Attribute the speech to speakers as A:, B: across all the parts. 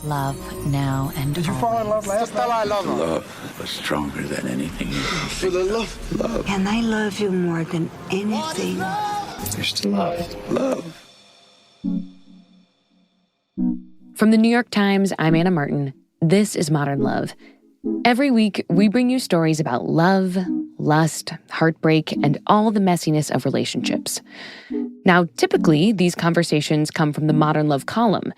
A: love now and
B: Did you fall in love last night?
C: I love her.
D: Love was stronger than anything you can
C: For the love.
D: love.
E: And I love you more than anything.
D: There's still love.
F: From the New York Times, I'm Anna Martin. This is Modern Love. Every week, we bring you stories about love, lust, heartbreak, and all the messiness of relationships. Now, typically, these conversations come from the Modern Love column.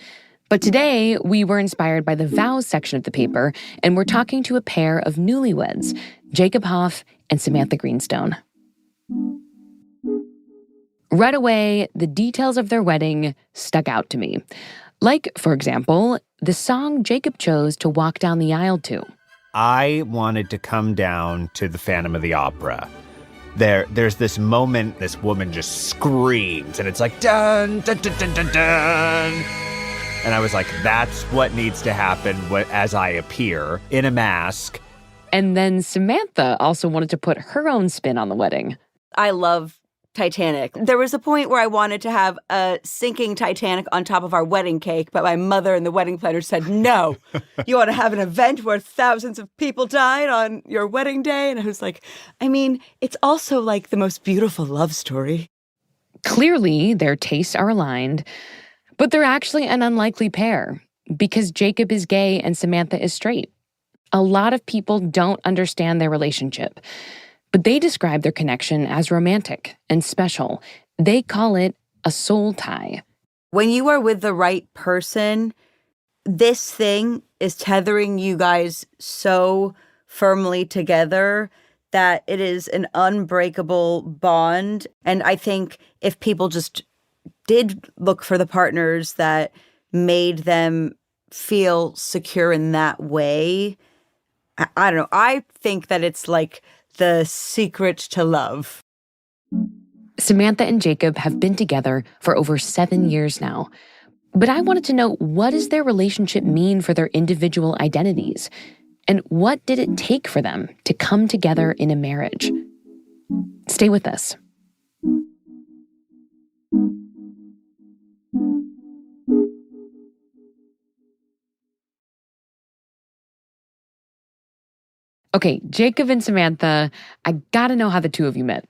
F: But today, we were inspired by the vows section of the paper, and we're talking to a pair of newlyweds, Jacob Hoff and Samantha Greenstone. Right away, the details of their wedding stuck out to me. Like, for example, the song Jacob chose to walk down the aisle to.
G: I wanted to come down to the Phantom of the Opera. There's this moment, this woman just screams, and it's like, dun, dun, dun, dun, dun, dun. And I was like, that's what needs to happen as I appear in a mask.
F: And then Samantha also wanted to put her own spin on the wedding.
H: I love Titanic. There was a point where I wanted to have a sinking Titanic on top of our wedding cake, but my mother and the wedding planner said, no, you want to have an event where thousands of people died on your wedding day? And I was like, I mean, it's also like the most beautiful love story.
F: Clearly, their tastes are aligned, but they're actually an unlikely pair because Jacob is gay and Samantha is straight. A lot of people don't understand their relationship, but they describe their connection as romantic and special. They call it a soul tie.
H: When you are with the right person, this thing is tethering you guys so firmly together that it is an unbreakable bond. And I think if people just did look for the partners that made them feel secure in that way, I don't know. I think that it's like the secret to love.
F: Samantha and Jacob have been together for over 7 years now. But I wanted to know, what does their relationship mean for their individual identities? And what did it take for them to come together in a marriage? Stay with us. Okay, Jacob and Samantha, I gotta know how the two of you met.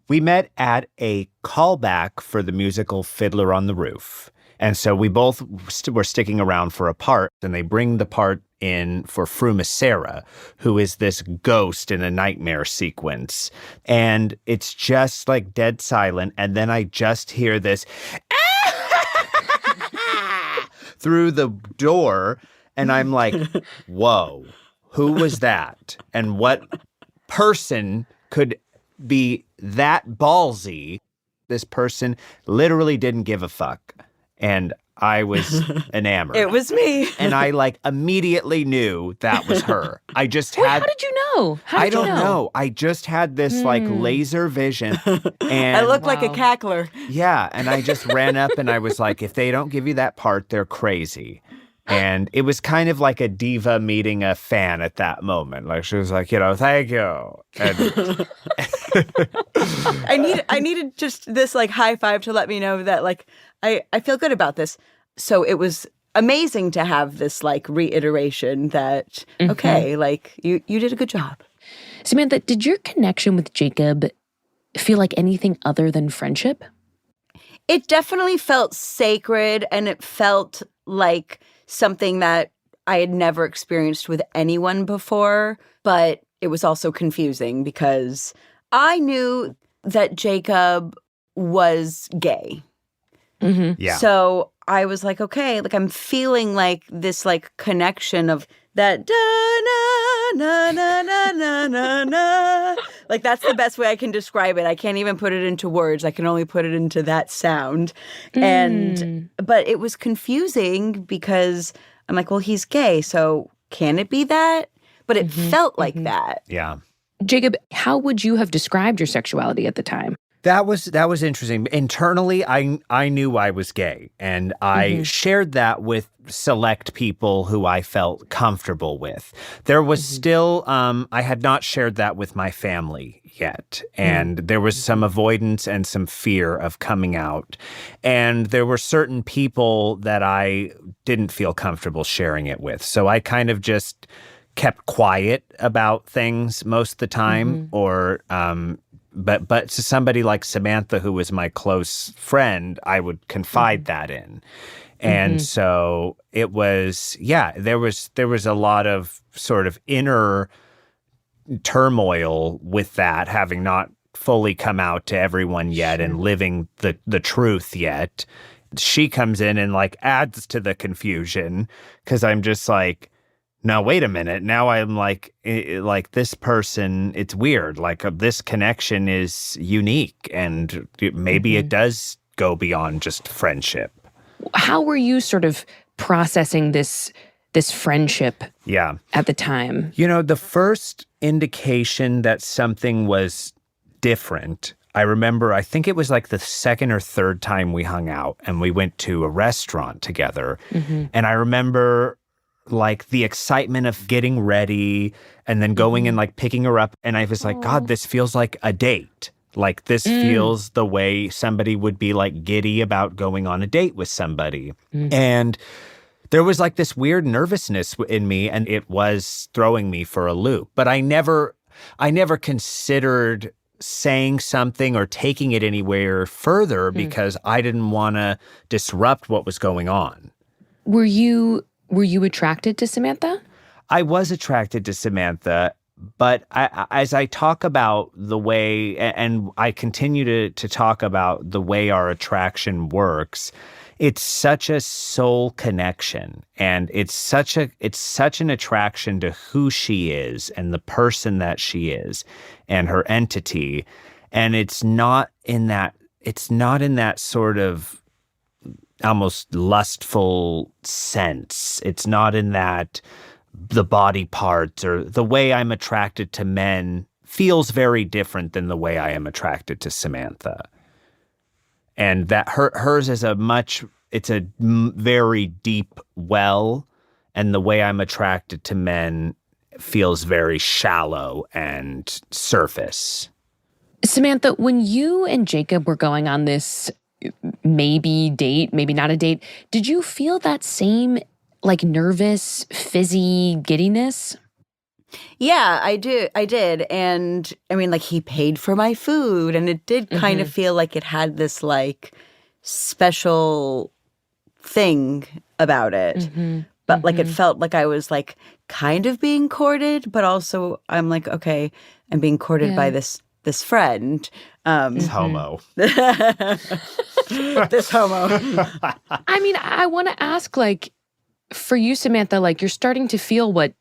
G: We met at a callback for the musical Fiddler on the Roof. And so we both were sticking around for a part, and they bring the part in for Frumacera, who is this ghost in a nightmare sequence. And it's just like dead silent, and then I just hear this through the door, and I'm like, whoa. Who was that? And what person could be that ballsy? This person literally didn't give a fuck. And I was enamored.
H: It was me.
G: And I immediately knew that was her. I just
F: Wait,
G: had...
F: how did you know?
G: I don't know. I just had this laser vision. And
H: I looked like a cackler.
G: Yeah. And I just ran up and I was like, if they don't give you that part, they're crazy. And it was kind of like a diva meeting a fan at that moment. Like, she was like, thank you. And
H: I needed just this high five to let me know that I feel good about this. So it was amazing to have this reiteration that, okay, you did a good job.
F: Samantha, did your connection with Jacob feel like anything other than friendship?
H: It definitely felt sacred, and it felt like something that I had never experienced with anyone before, but it was also confusing because I knew that Jacob was gay.
F: Mm-hmm.
G: yeah.
H: So I was like, okay, I'm feeling this connection of that na na na na na na. That's the best way I can describe it. I can't even put it into words. I can only put it into that sound. But it was confusing because I'm like, well, he's gay, so can it be that? But it felt like that.
G: Yeah.
F: Jacob, how would you have described your sexuality at the time?
G: That was interesting. Internally, I knew I was gay, and I shared that with select people who I felt comfortable with. There was still, I had not shared that with my family yet, and there was some avoidance and some fear of coming out. And there were certain people that I didn't feel comfortable sharing it with. So I kind of just kept quiet about things most of the time, or But to somebody like Samantha, who was my close friend, I would confide that in. And so it was, there was a lot of sort of inner turmoil with that, having not fully come out to everyone yet and living the truth yet. She comes in and like adds to the confusion, because I'm just like, now, wait a minute. Now I'm like this person, it's weird. Like this connection is unique, and maybe it does go beyond just friendship.
F: How were you sort of processing this friendship at the time? You
G: know, the first indication that something was different, I remember, I think it was like the second or third time we hung out and we went to a restaurant together. And I remember like the excitement of getting ready and then going and like picking her up. And I was like, God, this feels like a date. Like this feels the way somebody would be like giddy about going on a date with somebody. And there was like this weird nervousness in me, and it was throwing me for a loop. But I never considered saying something or taking it anywhere further because I didn't want to disrupt what was going on.
F: Were you attracted to Samantha?
G: I was attracted to Samantha, but as I talk about the way, and I continue to talk about the way our attraction works, it's such a soul connection, and it's such an attraction to who she is and the person that she is and her entity, and it's not in that sort of almost lustful sense. It's not in that the body parts or the way I'm attracted to men feels very different than the way I am attracted to Samantha. And that hers is it's a very deep well, and the way I'm attracted to men feels very shallow and surface.
F: Samantha, when you and Jacob were going on this maybe date, maybe not a date, did you feel that same like nervous, fizzy giddiness?
H: Yeah, I did. And I mean, like, he paid for my food, and it did kind of feel like it had this like special thing about it. But like it felt like I was like kind of being courted, but also I'm like, okay, I'm being courted by this friend.
G: This homo.
H: This homo.
F: I mean, I want to ask, like, for you, Samantha, like, you're starting to feel what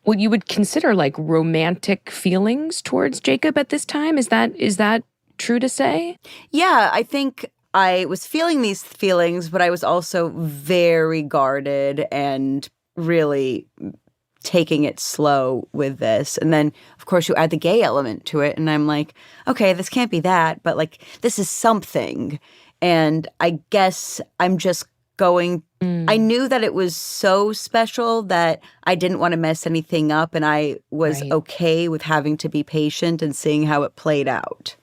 F: you would consider like romantic feelings towards Jacob at this time. Is that true to say?
H: Yeah, I think I was feeling these feelings, but I was also very guarded and really taking it slow with this. And then, of course, you add the gay element to it, and I'm like, okay, this can't be that, but like, this is something. And I guess I'm just going, I knew that it was so special that I didn't want to mess anything up, and I was okay with having to be patient and seeing how it played out.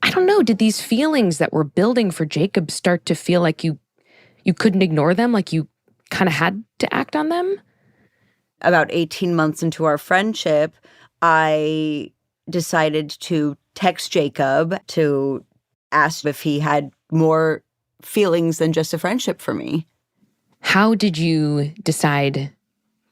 F: I don't know, did these feelings that were building for Jacob start to feel like you couldn't ignore them, like you kind of had to act on them?
H: About 18 months into our friendship, I decided to text Jacob to ask if he had more feelings than just a friendship for me.
F: How did you decide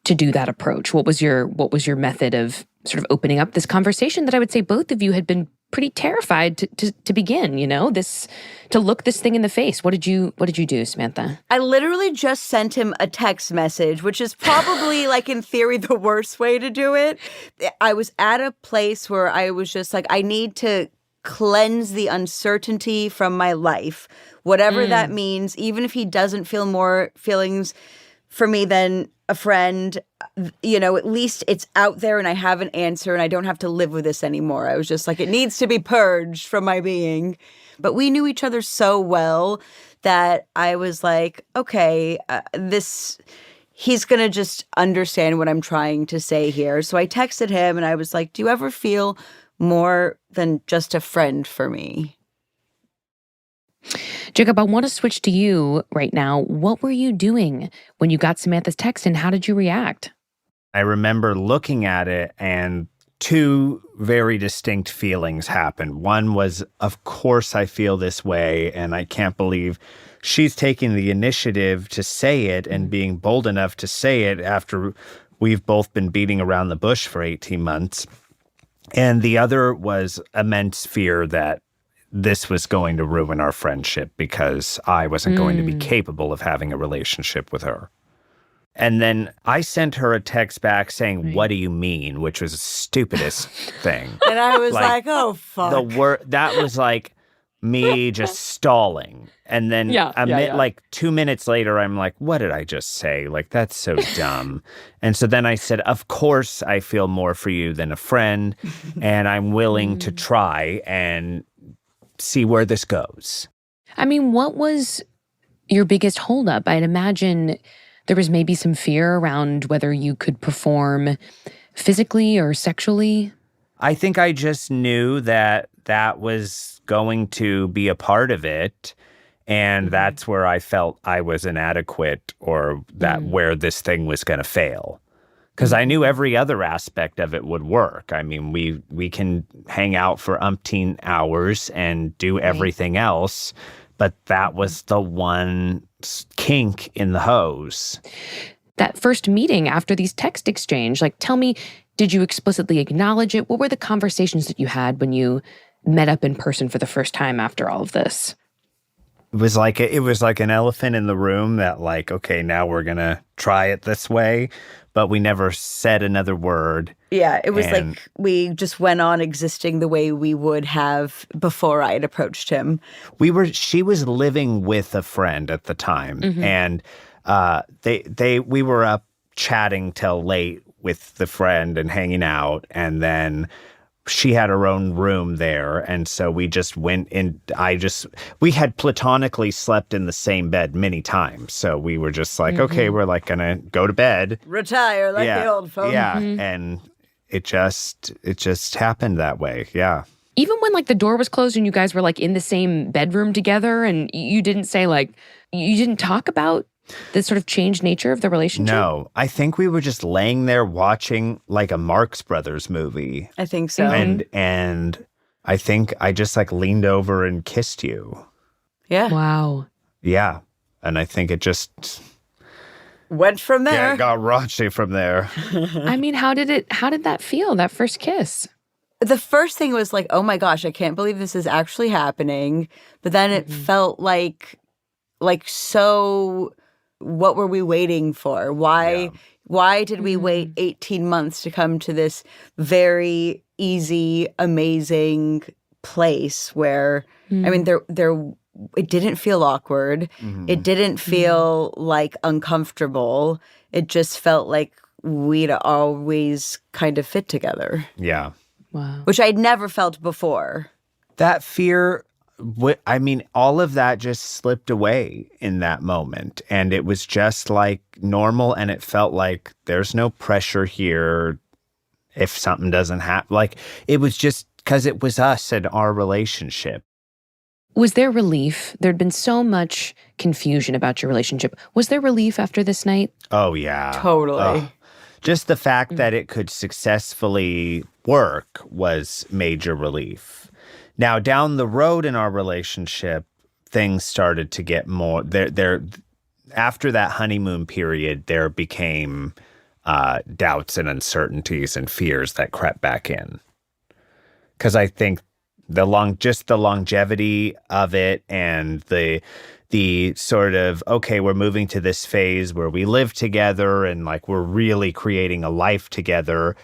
F: to do that approach? What was your method of sort of opening up this conversation that I would say both of you had been pretty terrified to begin, to look this thing in the face? What did you do, Samantha?
H: I literally just sent him a text message, which is probably like in theory the worst way to do it. I was at a place where I was just like, I need to cleanse the uncertainty from my life, whatever that means. Even if he doesn't feel more feelings for me than a friend. You know, at least it's out there and I have an answer and I don't have to live with this anymore. I was just like, it needs to be purged from my being. But we knew each other so well that I was like, okay, he's going to just understand what I'm trying to say here. So I texted him and I was like, do you ever feel more than just a friend for me?
F: Jacob, I want to switch to you right now. What were you doing when you got Samantha's text and how did you react?
G: I remember looking at it and two very distinct feelings happened. One was, of course I feel this way and I can't believe she's taking the initiative to say it and being bold enough to say it after we've both been beating around the bush for 18 months. And the other was immense fear that this was going to ruin our friendship because I wasn't going to be capable of having a relationship with her. And then I sent her a text back saying, what do you mean? Which was the stupidest thing.
H: And I was like oh, fuck.
G: That was like me just stalling. And then like 2 minutes later, I'm like, what did I just say? Like, that's so dumb. And so then I said, of course, I feel more for you than a friend. And I'm willing to try and see where this goes.
F: I mean, what was your biggest holdup? I'd imagine there was maybe some fear around whether you could perform physically or sexually.
G: I think I just knew that was going to be a part of it. And that's where I felt I was inadequate or that where this thing was going to fail. Because I knew every other aspect of it would work. I mean, we can hang out for umpteen hours and do everything else, but that was the one kink in the hose.
F: That first meeting after these text exchange, like, tell me, did you explicitly acknowledge it? What were the conversations that you had when you met up in person for the first time after all of this?
G: It was like an elephant in the room that like, okay, now we're going to try it this way. But we never said another word.
H: Yeah, it was like we just went on existing the way we would have before I had approached him.
G: She was living with a friend at the time. And we were up chatting till late with the friend and hanging out. And then she had her own room there. And so we just went in. We had platonically slept in the same bed many times. So we were just like, okay, we're like going to go to bed.
H: Retire like the old folks.
G: Yeah. And it just happened that way. Yeah.
F: Even when like the door was closed and you guys were like in the same bedroom together and you didn't say like, you didn't talk about the sort of changed nature of the relationship?
G: No, I think we were just laying there watching like a Marx Brothers movie.
H: I think so.
G: And I think I just like leaned over and kissed you.
H: Yeah.
F: Wow.
G: Yeah. And I think it just
H: went from there.
G: Yeah, it got raunchy from there.
F: I mean, how did that feel, that first kiss?
H: The first thing was like, oh my gosh, I can't believe this is actually happening. But then it felt like so, what were we waiting for? Why did we wait 18 months to come to this very easy, amazing place where, I mean, it didn't feel awkward. It didn't feel like uncomfortable. It just felt like we'd always kind of fit together.
G: Yeah.
F: Wow.
H: Which I'd never felt before.
G: That fear, I mean, all of that just slipped away in that moment. And it was just like normal. And it felt like there's no pressure here if something doesn't happen. Like it was just because it was us and our relationship.
F: Was there relief? There'd been so much confusion about your relationship. Was there relief after this night?
G: Oh, yeah.
H: Totally.
G: Just the fact that it could successfully work was major relief. Now, down the road in our relationship, things started to get more. After that honeymoon period, there became doubts and uncertainties and fears that crept back in. Because I think the longevity of it and the sort of, okay, we're moving to this phase where we live together and like we're really creating a life together,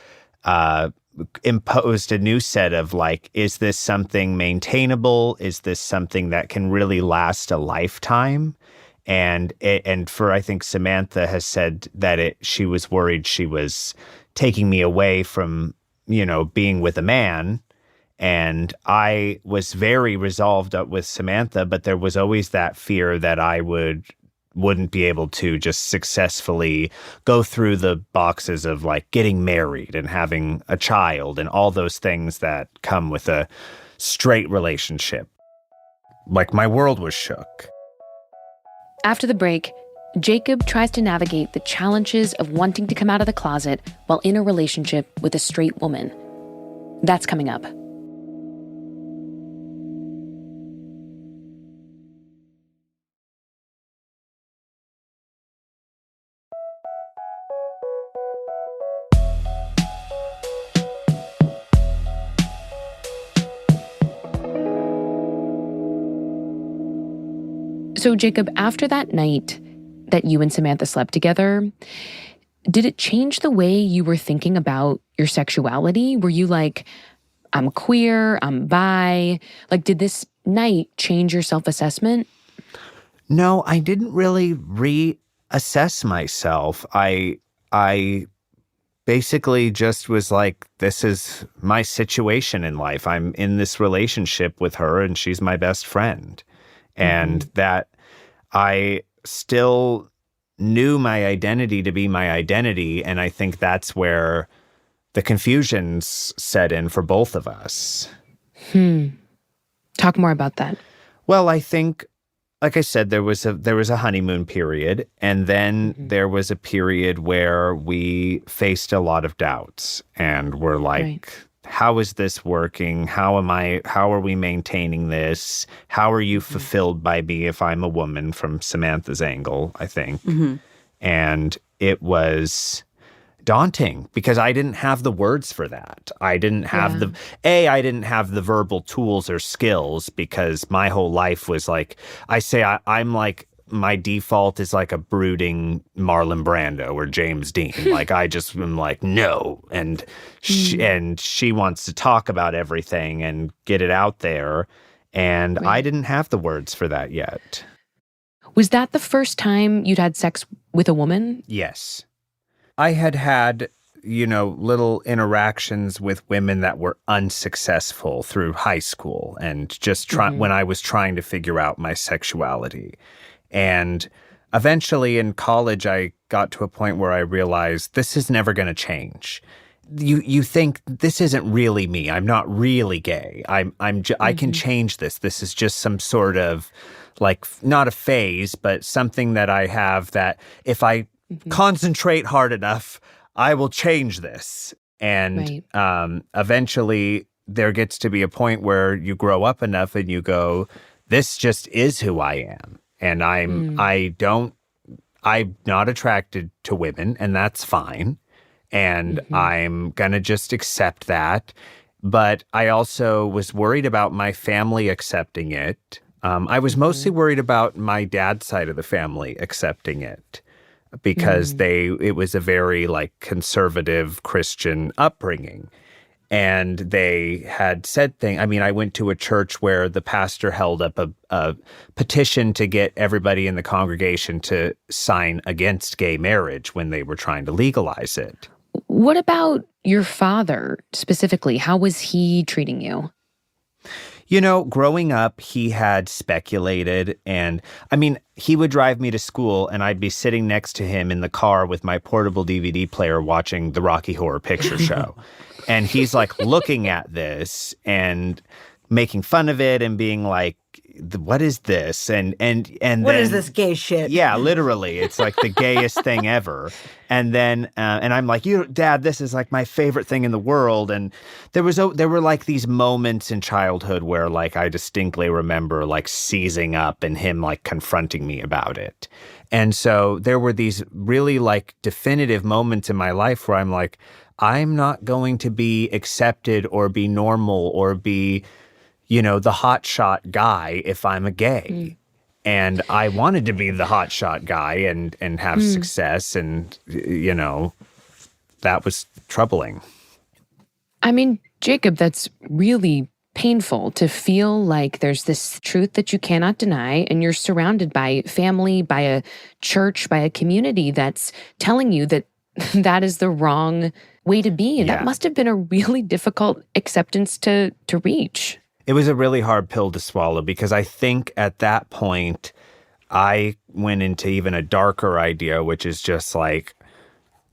G: imposed a new set of like, is this something maintainable? Is this something that can really last a lifetime? And for, I think Samantha has said that she was worried she was taking me away from, being with a man. And I was very resolved up with Samantha, but there was always that fear that I wouldn't be able to just successfully go through the boxes of like getting married and having a child and all those things that come with a straight relationship. Like, my world was shook.
F: After the break, Jacob tries to navigate the challenges of wanting to come out of the closet while in a relationship with a straight woman. That's coming up. So, Jacob, after that night that you and Samantha slept together, did it change the way you were thinking about your sexuality? Were you like, I'm queer, I'm bi? Like, did this night change your self-assessment?
G: No, I didn't really reassess myself. I basically just was like, this is my situation in life. I'm in this relationship with her and she's my best friend. And that I still knew my identity to be my identity. And I think that's where the confusions set in for both of us.
F: Talk more about that.
G: Well, I think, like I said, there was a honeymoon period, and then there was a period where we faced a lot of doubts, and we're like,
F: Right.
G: How is this working? How are we maintaining this? How are you fulfilled by me if I'm a woman, from Samantha's angle, I think. And it was daunting because I didn't have the words for that. I didn't have I didn't have the verbal tools or skills, because my whole life was like, I'm like, my default is like a brooding Marlon Brando or James Dean. Like, I just am like, no. And she wants to talk about everything and get it out there. And I didn't have the words for that yet.
F: Was that the first time you'd had sex with a woman?
G: Yes. I had, little interactions with women that were unsuccessful through high school and just when I was trying to figure out my sexuality. And eventually in college, I got to a point where I realized this is never going to change. You think this isn't really me. I'm not really gay. I can change this. This is just some sort of, like, not a phase, but something that I have that if I concentrate hard enough, I will change this. And eventually there gets to be a point where you grow up enough and you go, this just is who I am. And I'm not attracted to women, and that's fine. And I'm going to just accept that. But I also was worried about my family accepting it. I was mostly worried about my dad's side of the family accepting it, because it was a very, like, conservative Christian upbringing. And they had said things. I mean, I went to a church where the pastor held up a petition to get everybody in the congregation to sign against gay marriage when they were trying to legalize it.
F: What about your father specifically? How was he treating you?
G: Growing up, he had speculated, and I mean, he would drive me to school and I'd be sitting next to him in the car with my portable DVD player watching the Rocky Horror Picture Show. And he's like looking at this and making fun of it and being like, what is this? And
H: What is this gay shit?
G: Yeah, literally. It's like the gayest thing ever. And then, and I'm like, Dad, this is like my favorite thing in the world. And there were like these moments in childhood where, like, I distinctly remember like seizing up and him like confronting me about it. And so there were these really like definitive moments in my life where I'm like, I'm not going to be accepted or be normal or be, the hotshot guy if I'm a gay. And I wanted to be the hotshot guy and have success. And, that was troubling.
F: I mean, Jacob, that's really painful to feel like there's this truth that you cannot deny, and you're surrounded by family, by a church, by a community that's telling you that that is the wrong way to be. And that must have been a really difficult acceptance to reach.
G: It was a really hard pill to swallow because I think at that point I went into even a darker idea, which is just like,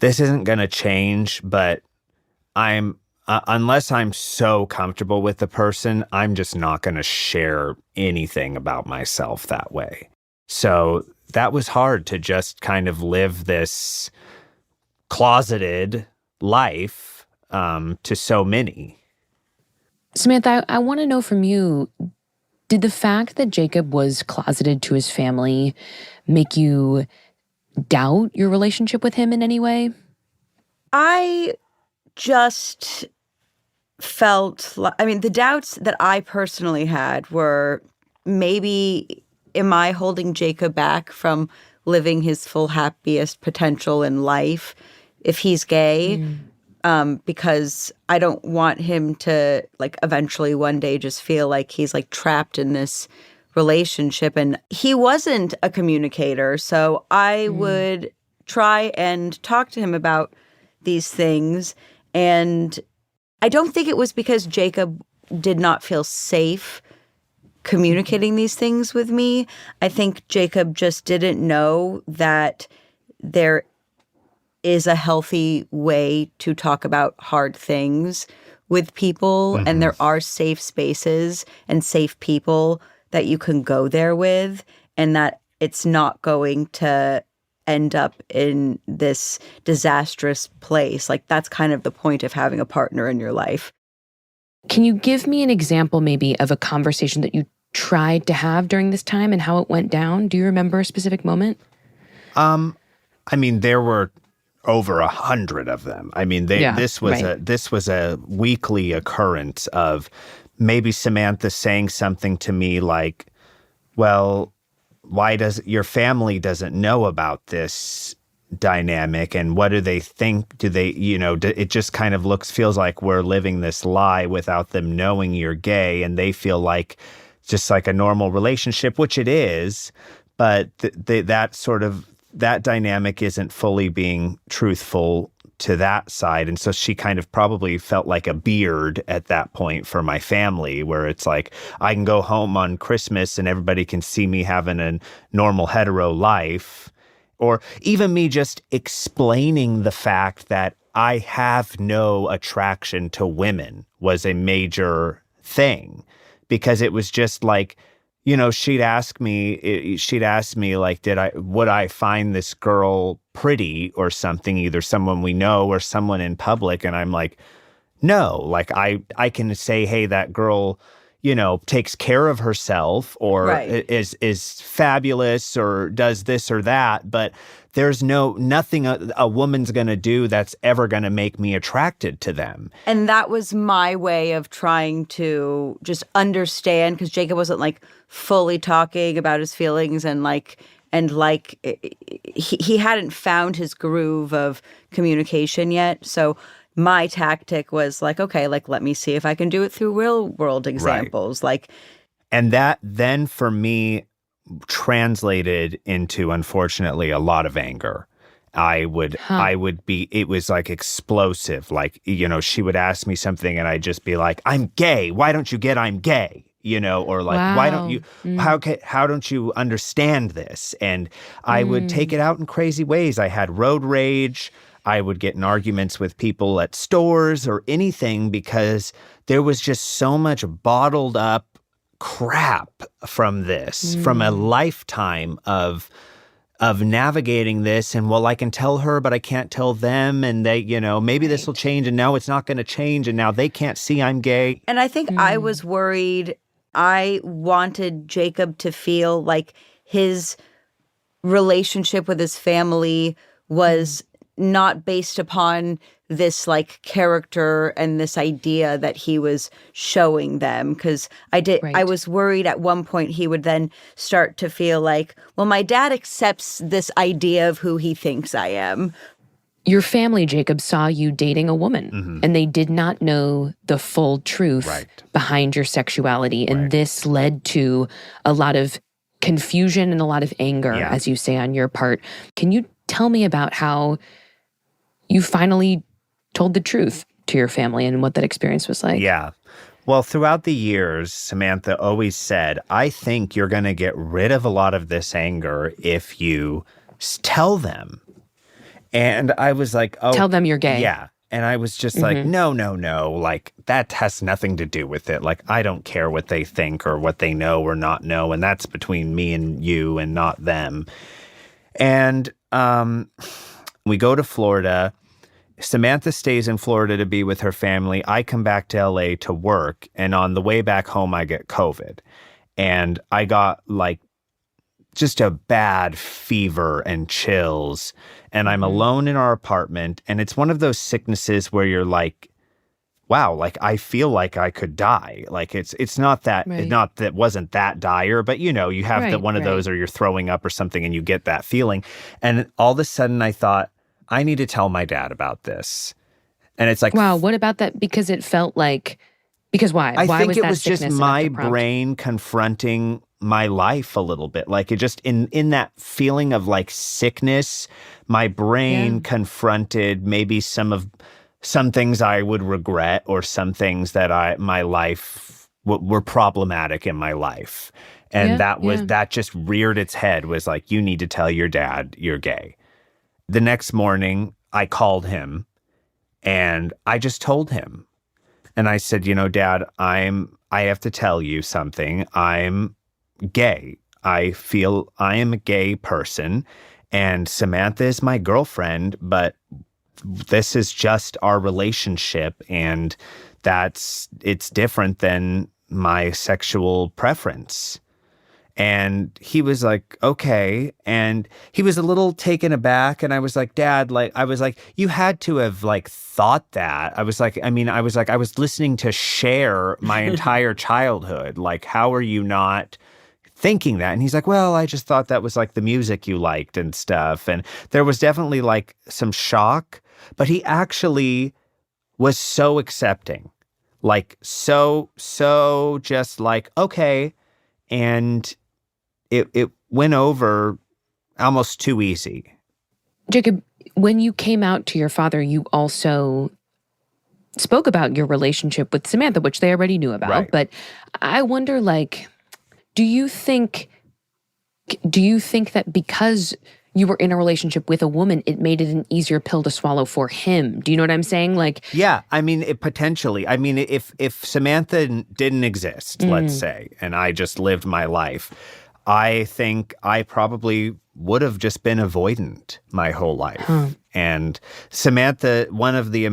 G: this isn't going to change, but unless I'm so comfortable with the person, I'm just not going to share anything about myself that way. So that was hard to just kind of live this closeted life to so many.
F: Samantha, I want to know from you, did the fact that Jacob was closeted to his family make you doubt your relationship with him in any way?
H: I just felt the doubts that I personally had were, maybe am I holding Jacob back from living his full happiest potential in life if he's gay? Because I don't want him to eventually one day just feel like he's trapped in this relationship. And he wasn't a communicator, so I would try and talk to him about these things. And I don't think it was because Jacob did not feel safe communicating these things with me. I think Jacob just didn't know that there is a healthy way to talk about hard things with people. And there are safe spaces and safe people that you can go there with, and that it's not going to end up in this disastrous place. That's kind of the point of having a partner in your life.
F: Can you give me an example maybe of a conversation that you tried to have during this time and how it went down? Do you remember a specific moment?
G: There were over 100 of them. This was a weekly occurrence of maybe Samantha saying something to me like, well, why does your family doesn't know about this dynamic, and what do they think? Do they, it just kind of feels like we're living this lie without them knowing you're gay, and they feel like just like a normal relationship, which it is, but that dynamic isn't fully being truthful to that side. And so she kind of probably felt like a beard at that point for my family, where it's like, I can go home on Christmas and everybody can see me having a normal hetero life. Or even me just explaining the fact that I have no attraction to women was a major thing, because it was just like, she'd ask me like, would I find this girl pretty or something, either someone we know or someone in public? And I'm like, no, I can say, hey, that girl, takes care of herself, or is fabulous, or does this or that, but there's nothing a woman's going to do that's ever going to make me attracted to them.
H: And that was my way of trying to just understand, because Jacob wasn't fully talking about his feelings, and he hadn't found his groove of communication yet. So my tactic was okay, let me see if I can do it through real world examples.
G: And that then for me translated into, unfortunately, a lot of anger. It was explosive. She would ask me something and I'd just be like, I'm gay. Why don't you get I'm gay? Or why don't you, how don't you understand this? And I would take it out in crazy ways. I had road rage. I would get in arguments with people at stores or anything, because there was just so much bottled up crap from this, from a lifetime of navigating this. And I can tell her, but I can't tell them. And they, maybe this will change, and now it's not going to change. And now they can't see I'm gay.
H: And I think I was worried. I wanted Jacob to feel like his relationship with his family was not based upon this character and this idea that he was showing them. Because I was worried at one point he would then start to feel like, well, my dad accepts this idea of who he thinks I am.
F: your family, Jacob, saw you dating a woman, and they did not know the full truth behind your sexuality. And this led to a lot of confusion and a lot of anger, as you say, on your part. Can you tell me about how you finally told the truth to your family and what that experience was like?
G: Yeah. Well, throughout the years, Samantha always said, I think you're going to get rid of a lot of this anger if you tell them. And I was like, oh.
F: Tell them you're gay.
G: Yeah. And I was just like, no. Like, that has nothing to do with it. Like, I don't care what they think or what they know or not know. And that's between me and you and not them. And we go to Florida. Samantha stays in Florida to be with her family. I come back to LA to work. And on the way back home, I get COVID. And I got like just a bad fever and chills. And I'm alone in our apartment. And it's one of those sicknesses where you're like, wow, like I feel like I could die. Like it's not that, not that wasn't that dire, but you know, you have one of those, or you're throwing up or something and you get that feeling. And all of a sudden I thought, I need to tell my dad about this. And it's like,
F: wow, what about that? Because it felt like, because why?
G: I
F: why
G: think
F: was
G: it
F: that
G: was just
F: sickness
G: my
F: enough to prompt?
G: brain confronting my life a little bit. Like it just in that feeling of like sickness, my brain confronted maybe some things I would regret, or some things that my life were problematic in my life. And that just reared its head, was like, you need to tell your dad you're gay. The next morning I called him and I just told him. And I said, you know, Dad, I have to tell you something. I'm gay. I feel I am a gay person, and Samantha is my girlfriend, but this is just our relationship, and it's different than my sexual preference. And he was like, okay. And he was a little taken aback. And I was like, Dad, you had to have like thought that. I was listening to Cher my entire childhood. Like, how are you not thinking that? And he's like, well, I just thought that was like the music you liked and stuff. And there was definitely like some shock, but he actually was so accepting, like so just like, okay. And it went over almost too easy.
F: Jacob, when you came out to your father, you also spoke about your relationship with Samantha, which they already knew about. Right. But I wonder, like, do you think that because you were in a relationship with a woman, it made it an easier pill to swallow for him? Do you know what I'm saying? Like, yeah,
G: I mean, potentially. I mean, if Samantha didn't exist, let's say, and I just lived my life, I think I probably would have just been avoidant my whole life. And Samantha, one of the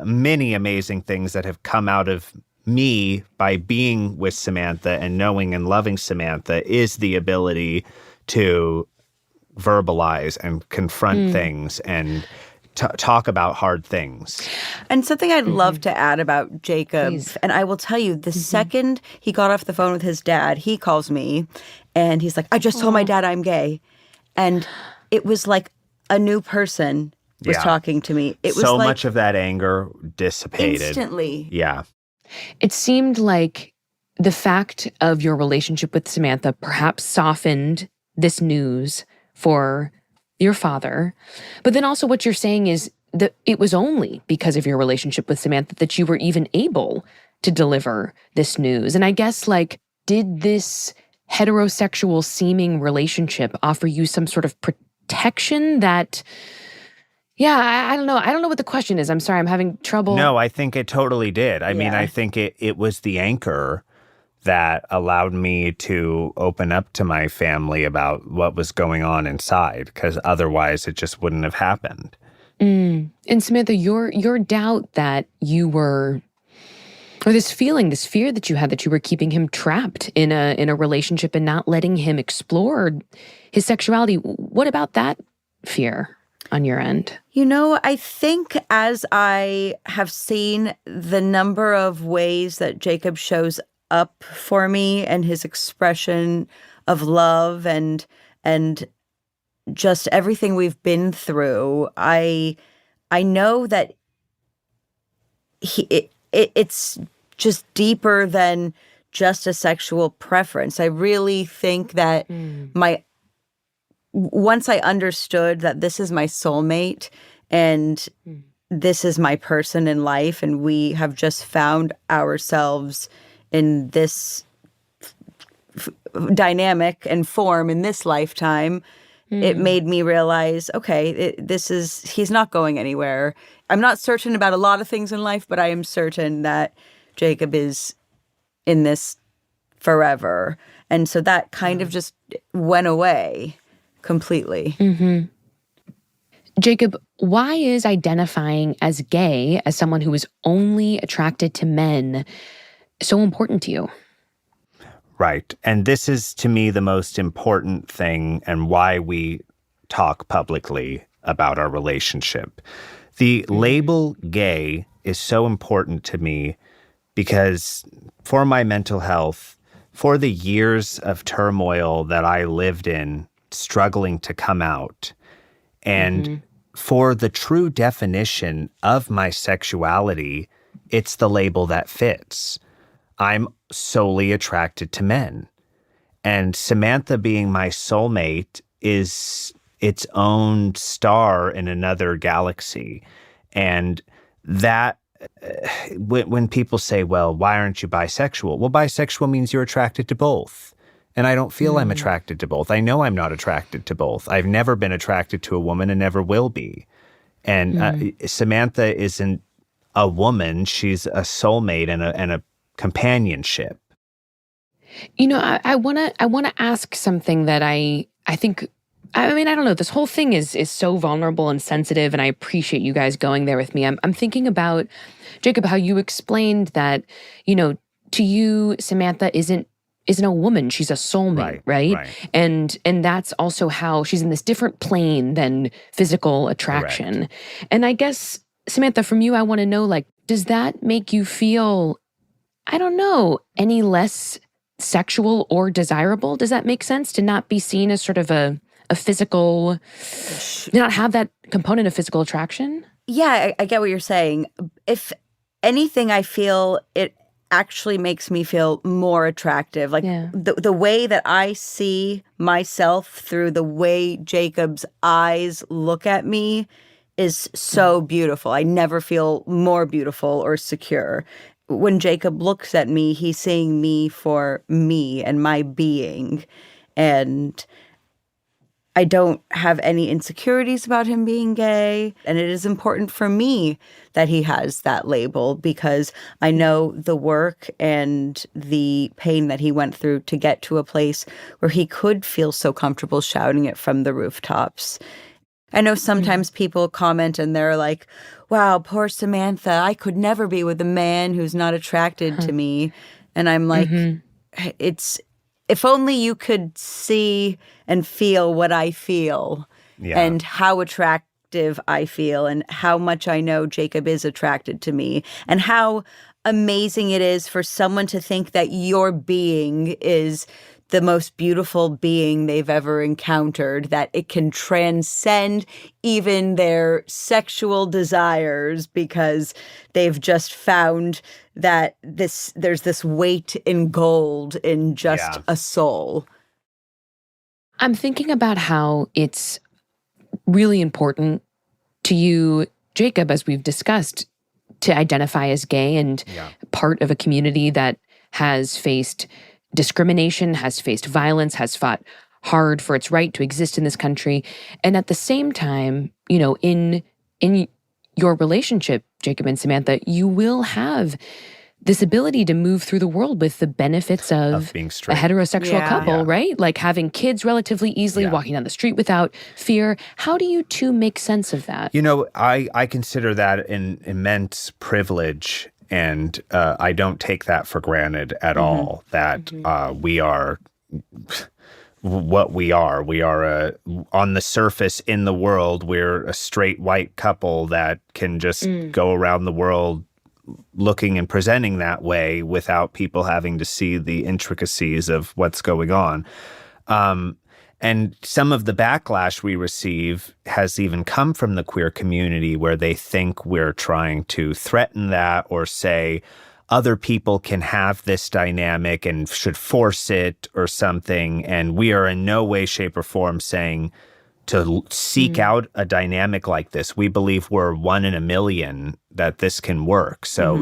G: many amazing things that have come out of me by being with Samantha and knowing and loving Samantha, is the ability to verbalize and confront things and talk about hard things.
H: And something I'd love to add about Jacob, and I will tell you, the second he got off the phone with his dad, he calls me and he's like, I just told my dad I'm gay. And it was like a new person was talking to me. It was
G: so
H: like,
G: much of that anger dissipated.
H: Instantly.
G: Yeah.
F: It seemed like the fact of your relationship with Samantha perhaps softened this news for your father. But then also what you're saying is that it was only because of your relationship with Samantha that you were even able to deliver this news. And I guess, like, did this heterosexual seeming relationship offer you some sort of protection that, I don't know. I don't know what the question is. I'm sorry, I'm having trouble.
G: No, I think it totally did. I mean, I think it was the anchor that allowed me to open up to my family about what was going on inside, because otherwise it just wouldn't have happened.
F: And Samantha, your doubt that you were, or this fear that you had that you were keeping him trapped in a relationship and not letting him explore his sexuality, what about that fear on your end?
H: You know, I think as I have seen the number of ways that Jacob shows up for me and his expression of love and just everything we've been through, I know that it's just deeper than just a sexual preference. I really think that once I understood that this is my soulmate and this is my person in life, and we have just found ourselves in this dynamic and form in this lifetime, it made me realize, okay, he's not going anywhere. I'm not certain about a lot of things in life, but I am certain that Jacob is in this forever. And so that kind of just went away completely.
F: Mm-hmm. Jacob, why is identifying as gay, as someone who is only attracted to men, so important to you?
G: Right. And this is, to me, the most important thing and why we talk publicly about our relationship. The label gay is so important to me because for my mental health, for the years of turmoil that I lived in, struggling to come out, and for the true definition of my sexuality, it's the label that fits. I'm solely attracted to men. And Samantha being my soulmate is its own star in another galaxy. And that, when people say, well, why aren't you bisexual? Well, bisexual means you're attracted to both. And I don't feel I'm attracted to both. I know I'm not attracted to both. I've never been attracted to a woman and never will be. And Samantha isn't a woman. She's a soulmate and a companionship.
F: You know, I want to ask something that I think, I mean, I don't know. This whole thing is so vulnerable and sensitive, and I appreciate you guys going there with me. I'm thinking about, Jacob, how you explained that, you know, to you, Samantha isn't a woman. She's a soulmate, right? And that's also how she's in this different plane than physical attraction.
G: Correct.
F: And I guess, Samantha, from you, I want to know, like, does that make you feel, I don't know, any less sexual or desirable? Does that make sense to not be seen as sort of a physical, not have that component of physical attraction?
H: Yeah, I get what you're saying. If anything, I feel it actually makes me feel more attractive. Like the way that I see myself through the way Jacob's eyes look at me is so beautiful. I never feel more beautiful or secure. When Jacob looks at me, he's seeing me for me and my being. And I don't have any insecurities about him being gay. And it is important for me that he has that label because I know the work and the pain that he went through to get to a place where he could feel so comfortable shouting it from the rooftops. I know sometimes people comment and they're like, wow, poor Samantha, I could never be with a man who's not attracted to me. And I'm like, if only you could see and feel what I feel and how attractive I feel and how much I know Jacob is attracted to me and how amazing it is for someone to think that your being is the most beautiful being they've ever encountered, that it can transcend even their sexual desires because they've just found that there's this weight in gold in just a soul.
F: I'm thinking about how it's really important to you, Jacob, as we've discussed, to identify as gay and part of a community that has faced discrimination, has faced violence, has fought hard for its right to exist in this country. And at the same time, you know, in your relationship, Jacob and Samantha, you will have this ability to move through the world with the benefits of
G: being straight.
F: A heterosexual couple, right? Like having kids relatively easily, walking down the street without fear. How do you two make sense of that?
G: You know, I consider that an immense privilege. And I don't take that for granted at all, that we are what we are. We are, on the surface in the world, we're a straight white couple that can just go around the world looking and presenting that way without people having to see the intricacies of what's going on. And some of the backlash we receive has even come from the queer community, where they think we're trying to threaten that or say other people can have this dynamic and should force it or something. And we are in no way, shape, or form saying to seek out a dynamic like this. We believe we're 1 in a million that this can work. So,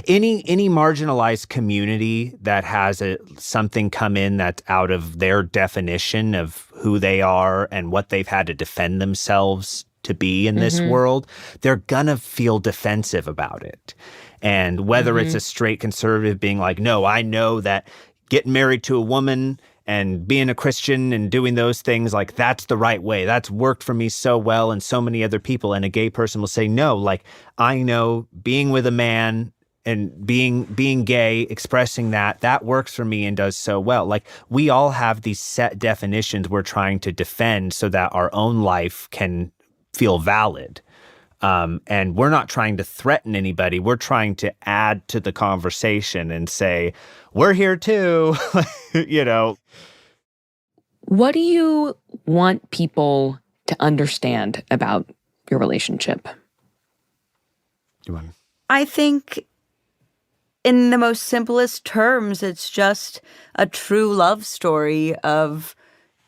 G: any marginalized community that has something come in that's out of their definition of who they are and what they've had to defend themselves to be in this world, they're gonna feel defensive about it. And whether it's a straight conservative being like, no, I know that getting married to a woman and being a Christian and doing those things, like, that's the right way. That's worked for me so well and so many other people. And a gay person will say, no, like, I know being with a man and being gay, expressing that works for me and does so well. Like, we all have these set definitions we're trying to defend so that our own life can feel valid. And we're not trying to threaten anybody. We're trying to add to the conversation and say, we're here too,
F: What do you want people to understand about your relationship?
H: I think in the most simplest terms, it's just a true love story of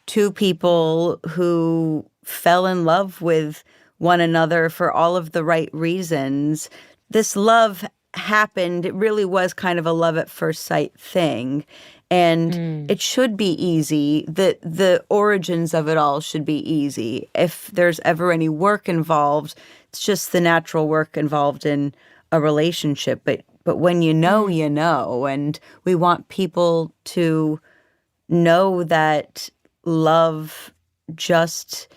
H: two people who fell in love with one another for all of the right reasons. This love happened. It really was kind of a love at first sight thing. And it should be easy. The origins of it all should be easy. If there's ever any work involved, it's just the natural work involved in a relationship. But when you know, you know. And we want people to know that love just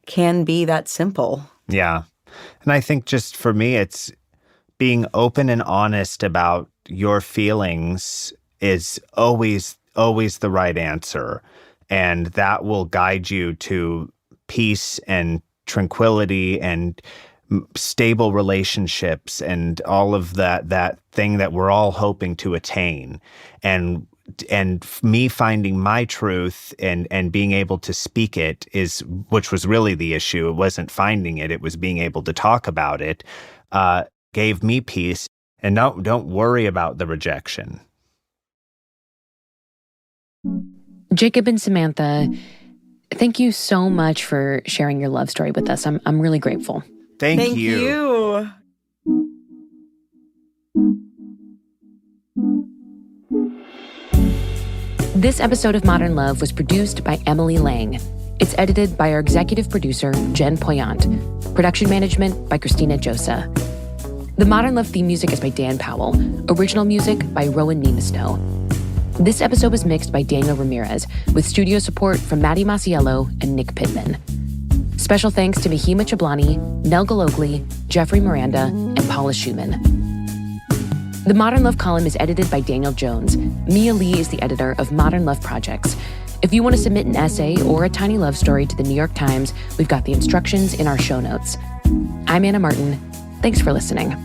H: can be that simple.
G: Yeah. And I think just for me, it's being open and honest about your feelings is always the right answer. And that will guide you to peace and tranquility and stable relationships and all of that thing that we're all hoping to attain. And me finding my truth and being able to speak it which was really the issue. It wasn't finding it. It was being able to talk about it, gave me peace. And don't worry about the rejection.
F: Jacob and Samantha, thank you so much for sharing your love story with us. I'm really grateful.
G: Thank you.
F: This episode of Modern Love was produced by Emily Lang. It's edited by our executive producer, Jen Poyant. Production management by Christina Josa. The Modern Love theme music is by Dan Powell. Original music by Rowan Nemisto. This episode was mixed by Daniel Ramirez, with studio support from Maddie Masiello and Nick Pittman. Special thanks to Mahima Chablani, Nell Galogli, Jeffrey Miranda, and Paula Schumann. The Modern Love column is edited by Daniel Jones. Mia Lee is the editor of Modern Love Projects. If you want to submit an essay or a tiny love story to the New York Times, we've got the instructions in our show notes. I'm Anna Martin. Thanks for listening.